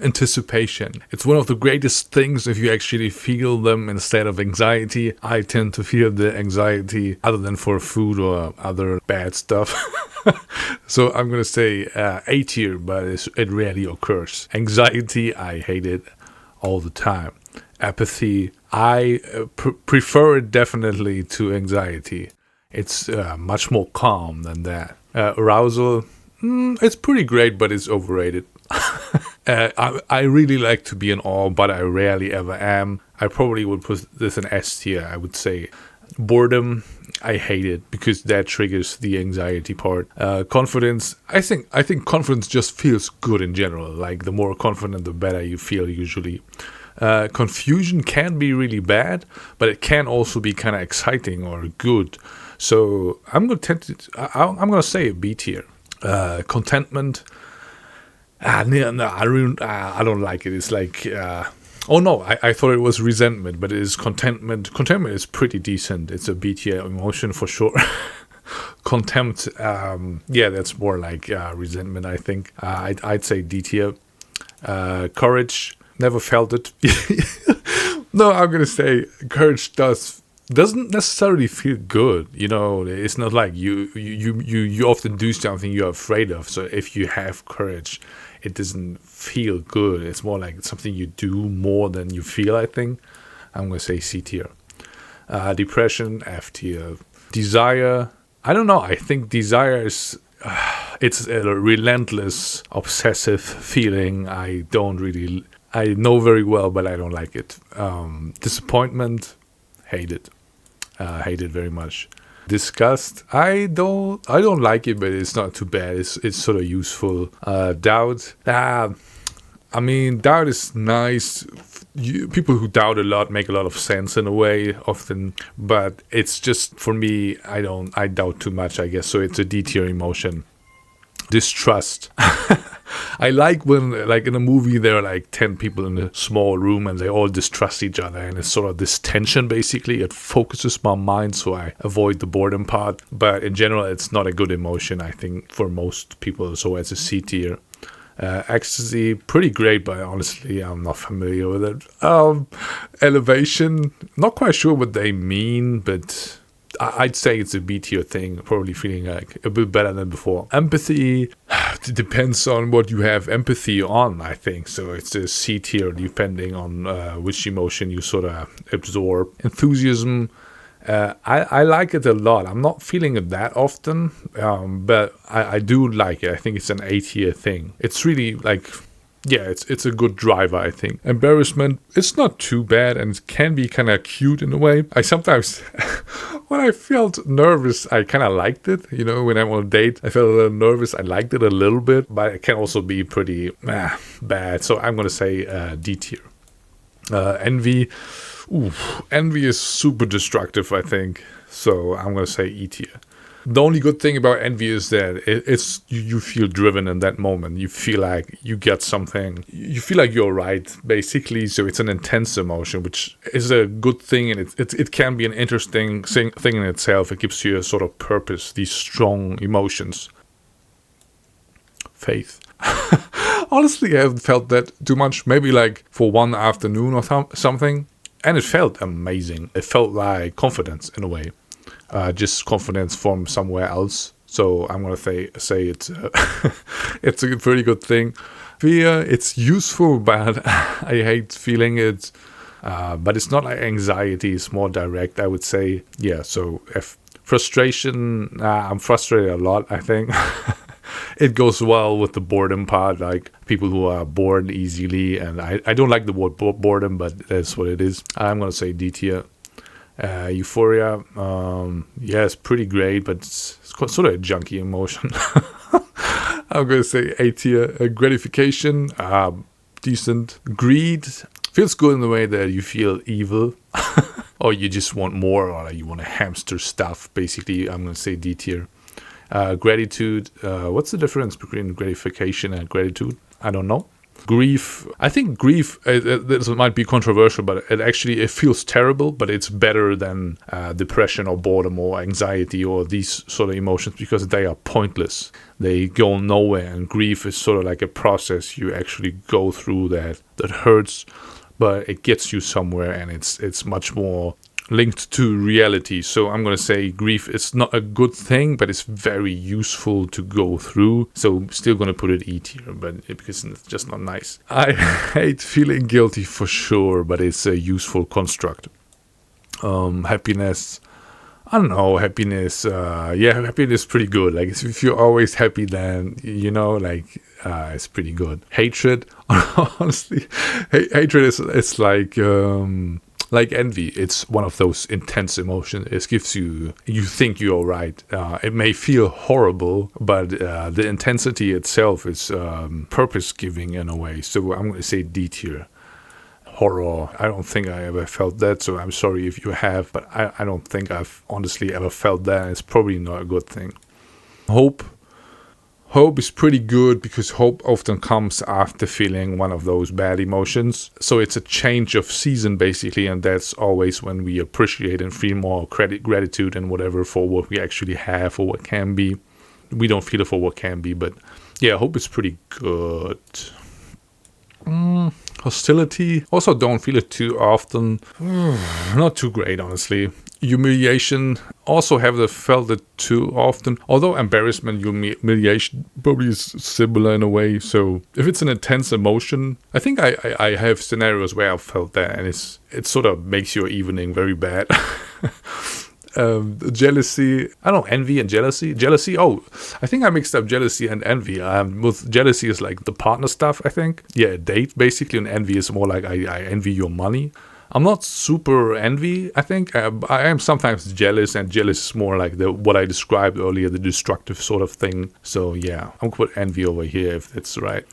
Anticipation. It's one of the greatest things if you actually feel them instead of anxiety. I tend to feel the anxiety other than for food or other bad stuff. So I'm going to say A tier, but it rarely occurs. Anxiety, I hate it all the time. Apathy, I prefer it definitely to anxiety. It's much more calm than that. Arousal, it's pretty great, but it's overrated. I really like to be in awe, but I rarely ever am. I probably would put this in S tier, I would say. Boredom, I hate it because that triggers the anxiety part. Confidence, I think confidence just feels good in general. Like the more confident, the better you feel usually. Confusion can be really bad, but it can also be kind of exciting or good. So I'm gonna say a B tier. Contentment. No, I don't like it. It's like, oh no, I thought it was resentment, but it is contentment. Contentment is pretty decent. It's a B tier emotion for sure. Contempt, yeah, that's more like resentment, I think. I'd say D tier. Courage, never felt it. No, I'm gonna say courage doesn't necessarily feel good. It's not like you often do something you're afraid of. So if you have courage, it doesn't feel good. It's more like something you do more than you feel, I think. I'm going to say C tier. Depression, F tier. Desire, I don't know. I think desire is, it's a relentless, obsessive feeling. I know very well, but I don't like it. Disappointment, hate it. Hate it very much. Disgust, I don't like it, but it's not too bad. It's sort of useful. Doubt, doubt is nice. People who doubt a lot make a lot of sense in a way often, but it's just, for me, I doubt too much, I guess. So it's a D tier emotion. Distrust. I like when, like in a movie, there are like 10 people in a small room and they all distrust each other, and it's sort of this tension, basically. It focuses my mind, so I avoid the boredom part. But in general, it's not a good emotion, I think, for most people. So it's a C tier. Ecstasy, pretty great, but honestly, I'm not familiar with it. Elevation, not quite sure what they mean, but I'd say it's a B tier thing, probably feeling like a bit better than before. Empathy, it depends on what you have empathy on, I think. So it's a C tier depending on which emotion you sort of absorb. Enthusiasm, I like it a lot. I'm not feeling it that often, but I do like it. I think it's an A tier thing. It's really like, yeah, it's a good driver, I think. Embarrassment, it's not too bad, and it can be kind of cute in a way. I sometimes, when I felt nervous, I kind of liked it. When I'm on a date, I felt a little nervous. I liked it a little bit, but it can also be pretty bad. So I'm going to say D tier. Envy, envy is super destructive, I think. So I'm going to say E tier. The only good thing about envy is that it's you feel driven in that moment. You feel like you get something. You feel like you're right, basically. So it's an intense emotion, which is a good thing, and it can be an interesting thing in itself. It gives you a sort of purpose, these strong emotions. Faith. Honestly, I haven't felt that too much. Maybe like for one afternoon or something. And it felt amazing. It felt like confidence in a way. Just confidence from somewhere else. So I'm gonna say it's it's a pretty good thing. Fear, it's useful, but I hate feeling it. But it's not like anxiety; it's more direct, I would say. Yeah. So frustration, I'm frustrated a lot, I think. It goes well with the boredom part, like people who are bored easily, and I don't like the word boredom, but that's what it is. I'm gonna say D tier. Euphoria, yeah, it's pretty great, but it's sort of a junky emotion. I'm going to say A tier. Gratification, decent. Greed, feels good in the way that you feel evil, or you just want more, or you want to hamster stuff, basically. I'm going to say D tier. Gratitude, what's the difference between gratification and gratitude? I don't know. Grief, I think grief, this might be controversial, but it feels terrible, but it's better than depression or boredom or anxiety or these sort of emotions because they are pointless. They go nowhere, and grief is sort of like a process you actually go through that hurts, but it gets you somewhere, and it's much more linked to reality. So I'm going to say grief is not a good thing, but it's very useful to go through. So I'm still going to put it E tier, but because it's just not nice. I hate feeling guilty for sure, but it's a useful construct. Happiness, I don't know, happiness, happiness is pretty good. Like, if you're always happy, then, it's pretty good. Hatred, honestly, hatred is like envy. It's one of those intense emotions. It gives you think you're right. It may feel horrible, but the intensity itself is purpose-giving in a way. So I'm going to say D tier. Horror, I don't think I ever felt that, so I'm sorry if you have, but I don't think I've honestly ever felt that. It's probably not a good thing. Hope is pretty good because hope often comes after feeling one of those bad emotions. So it's a change of season basically, and that's always when we appreciate and feel more gratitude and whatever for what we actually have or what can be. We don't feel it for what can be, but yeah, hope is pretty good. Hostility, also don't feel it too often. Not too great, honestly. Humiliation, also haven't felt it too often. Although embarrassment, humiliation probably is similar in a way. So if it's an intense emotion, I think I have scenarios where I've felt that, and it sort of makes your evening very bad. Jealousy, I don't know, envy and jealousy. I think I mixed up jealousy and envy. With jealousy is like the partner stuff, I think. Yeah, date basically, and envy is more like I envy your money. I'm not super envy, I think. I am sometimes jealous, and jealous is more like what I described earlier, the destructive sort of thing. So yeah, I'm going to put envy over here if that's right.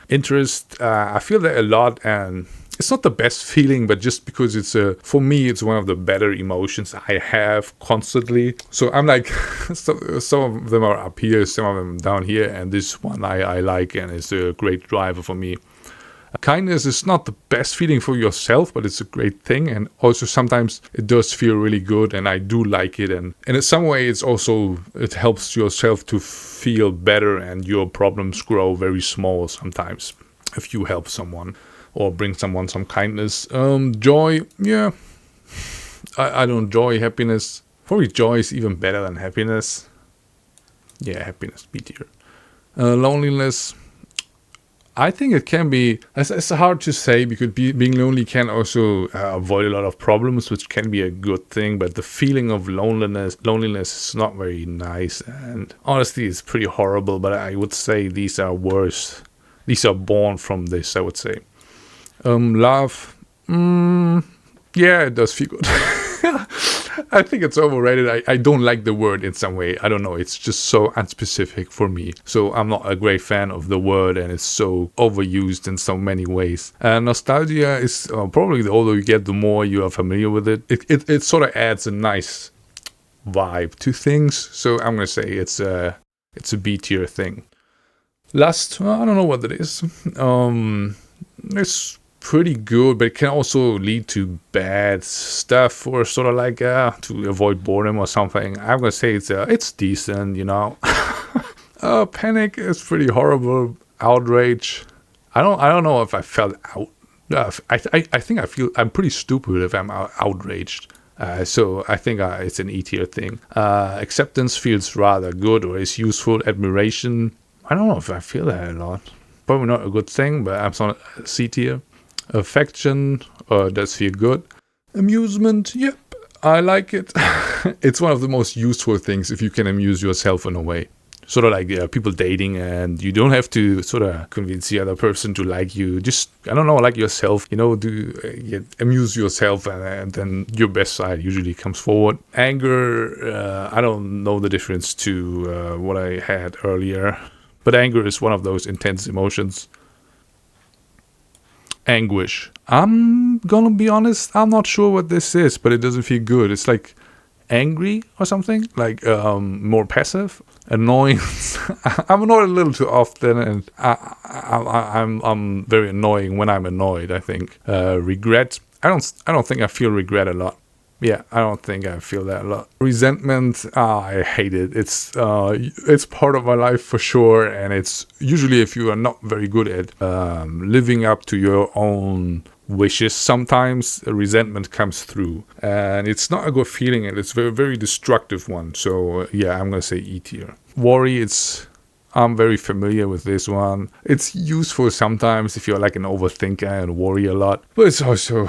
Interest, I feel that a lot, and it's not the best feeling, but just because for me, it's one of the better emotions I have constantly. So I'm like, some of them are up here, some of them down here, and this one I like, and it's a great driver for me. Kindness is not the best feeling for yourself, but it's a great thing, and also sometimes it does feel really good, and I do like it, and in some way it helps yourself to feel better, and your problems grow very small sometimes if you help someone or bring someone some kindness. Joy, yeah, I don't enjoy happiness. Probably joy is even better than happiness. Yeah, happiness, B tier. Loneliness, I think it can be, it's hard to say because being lonely can also avoid a lot of problems, which can be a good thing, but the feeling of loneliness is not very nice, and honestly it's pretty horrible, but I would say these are worse. These are born from this, I would say. Love, yeah, it does feel good. I think it's overrated. I don't like the word in some way. I don't know. It's just so unspecific for me. So I'm not a great fan of the word, and it's so overused in so many ways. Nostalgia is probably the older you get, the more you are familiar with it. It sort of adds a nice vibe to things. So I'm going to say it's a B tier thing. Lust, I don't know what it is. It's pretty good, but it can also lead to bad stuff, or sort of like to avoid boredom or something. I'm gonna say it's decent, Panic is pretty horrible. Outrage, I don't know if I felt out. I think I'm pretty stupid if I'm outraged. So I think it's an E tier thing. Acceptance feels rather good, or is useful. Admiration, I don't know if I feel that a lot. Probably not a good thing, but I'm on C tier. Affection does feel good. Amusement, yep, I like it. It's one of the most useful things if you can amuse yourself in a way. Sort of like people dating, and you don't have to sort of convince the other person to like you. Just, I don't know, like yourself, amuse yourself, and then your best side usually comes forward. Anger, I don't know the difference to what I had earlier, but anger is one of those intense emotions. Anguish, I'm gonna be honest, I'm not sure what this is, but it doesn't feel good. It's like angry or something, like more passive. Annoyance. I'm annoyed a little too often, and I'm very annoying when I'm annoyed, I think. Regret. I don't think I feel regret a lot. Yeah, I don't think I feel that a lot. Resentment, I hate it. It's part of my life for sure, and it's usually if you are not very good at living up to your own wishes, sometimes resentment comes through, and it's not a good feeling, and it's a very, very destructive one. So yeah, I'm gonna say E tier. Worry, I'm very familiar with this one. It's useful sometimes if you're like an overthinker and worry a lot, but it's also,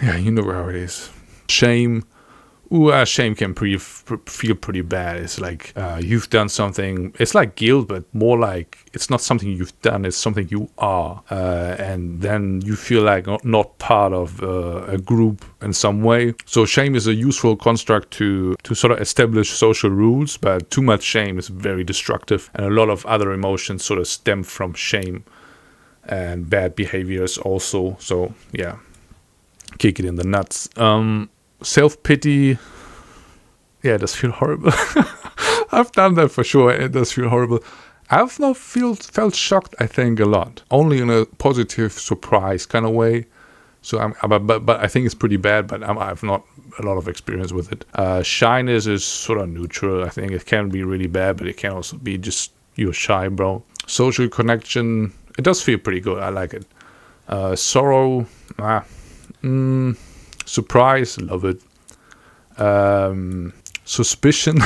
yeah, you know how it is. Shame. Shame can feel pretty bad. It's like you've done something. It's like guilt, but more like it's not something you've done. It's something you are, and then you feel like not part of a group in some way. So shame is a useful construct to sort of establish social rules, but too much shame is very destructive, and a lot of other emotions sort of stem from shame and bad behaviors also. So yeah, kick it in the nuts. Self-pity, yeah, it does feel horrible. I've done that for sure, and it does feel horrible. I've not felt shocked, I think, a lot. Only in a positive surprise kind of way. So but I think it's pretty bad, but I've not a lot of experience with it. Shyness is sort of neutral. I think it can be really bad, but it can also be just you're shy, bro. Social connection, it does feel pretty good. I like it. Sorrow, surprise, love it. Suspicion,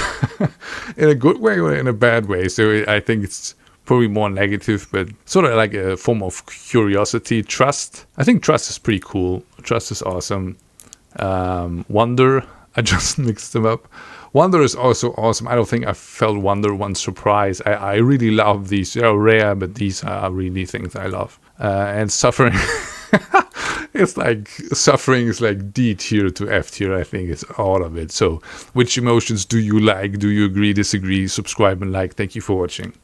in a good way or in a bad way. So I think it's probably more negative, but sort of like a form of curiosity. Trust. I think trust is pretty cool. Trust is awesome. Wonder. I just mixed them up. Wonder is also awesome. I don't think I felt wonder once. Surprise. I really love these. They're rare, but these are really things I love. And suffering. It's like suffering is like D tier to F tier. I think it's all of it. So which emotions do you like? Do you agree, disagree? Subscribe and like. Thank you for watching.